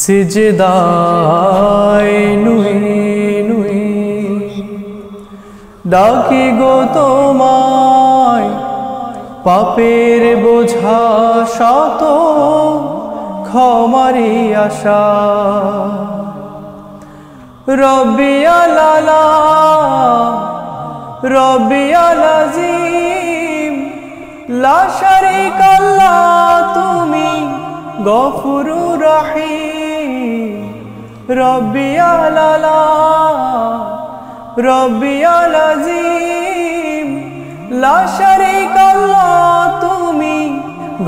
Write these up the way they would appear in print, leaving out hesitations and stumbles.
সিজদায় নুয়ে নুয়ে ডাকি গো তোমায়, পাপের বোঝা শত ক্ষমারি আশা। রব্বি আলালা রব্বি আলাজিম লা শারীকা লাহ, তুমি গফুরুর রহিম। রব্বি আলালা রব্বি আলাজিম লা শারীকা লাহ, তুমি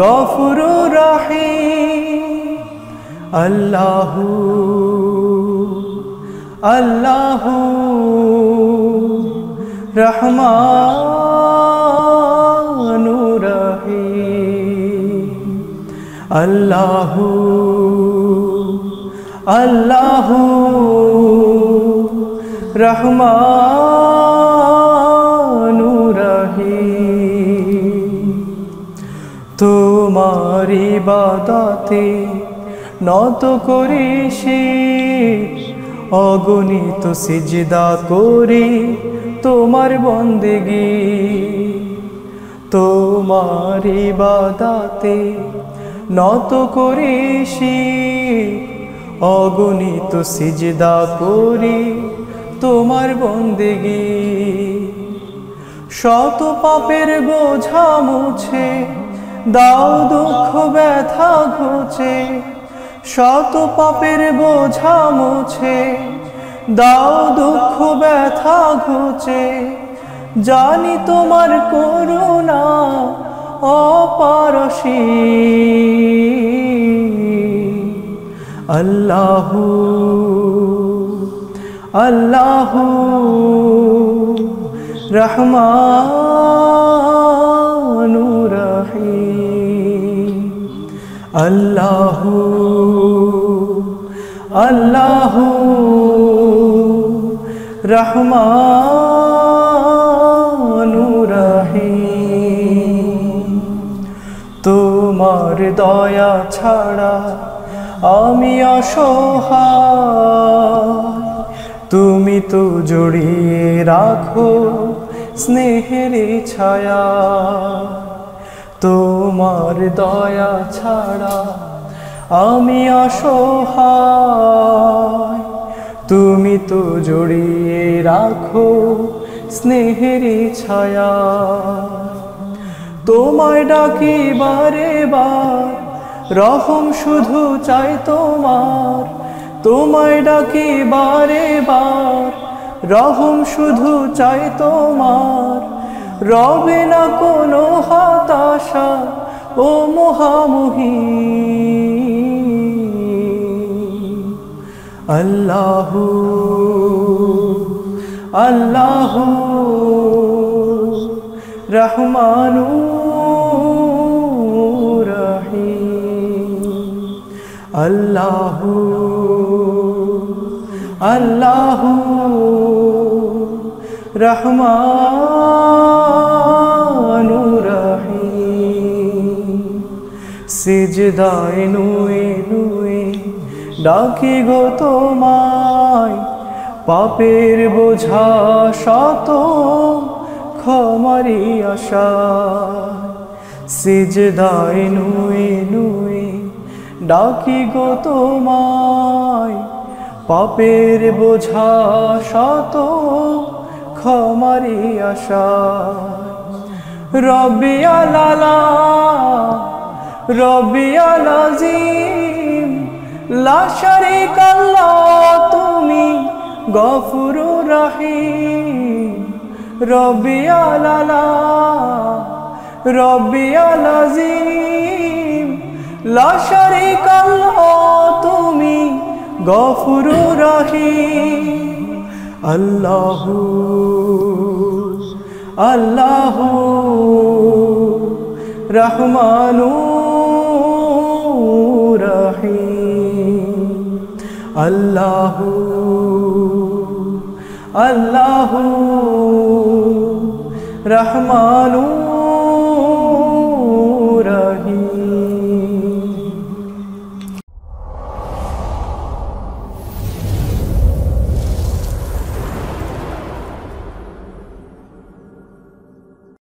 গফুরুর রহিম। আল্লাহু আল্লাহু রহমানুর রহিম। আল্লাহু আল্লাহু রহমানুর রহিম। তোমার ইবাদতে নত করি শীশ, অগণিত সিজদা করি তোমার বন্দেগী। তোমার ইবাদতে নত করি শীশ, অগণিত সিজদা করি তোমার বন্দেগী। শত পাপের বোঝা মুছে দাও দুঃখ ব্যথা ঘুচে। শত পাপের বোঝা মুছে দাও দুঃখ ব্যথা ঘুচে। জানি তোমার করুণা অপারসীম। আল্লাহু আল্লাহু রহমানুর রহিম। আল্লাহু আল্লাহু রহমানুর রহিম। তোমার দয়া ছাড়া আমি অসহায়, তুমি তো জড়িয়ে রাখো স্নেহের ছায়া। তোমার দয়া ছাড়া আমি অসহায়, তুমি তো জড়িয়ে রাখো স্নেহের ছায়া। তোমায় ডাকি বারে বার, রহম শুধু চাই তোমার। তোমায় ডাকি বারে বার, রহম শুধু চাই তোমার। রবে না কোনো হতাশা ও মোহামুহি। আল্লাহু আল্লাহু রহমানুর রহিম। আল্লাহু আল্লাহু রহমানুর রহিম। সিজদায় নুয়ে নুয়ে ডাকি গো তোমায়, পাপের বোঝা শত ক্ষমারি আশা। সিজদায় নুয়ে নুয়ে ডাকি গো তোমায়, পাপের বোঝা শত ক্ষমারি আশা। রব্বি আলালা রব্বি আলাজিম লা শারীকা লাহ, তুমি গফুরুর রহিম। রব্বি আলালা রব্বি আলাজিম লা শারীকা লাহ, তুমি গফুরুর রহিম। আল্লাহু আল্লাহু রহমানুর রহিম। আল্লাহু আল্লাহু রহমানুর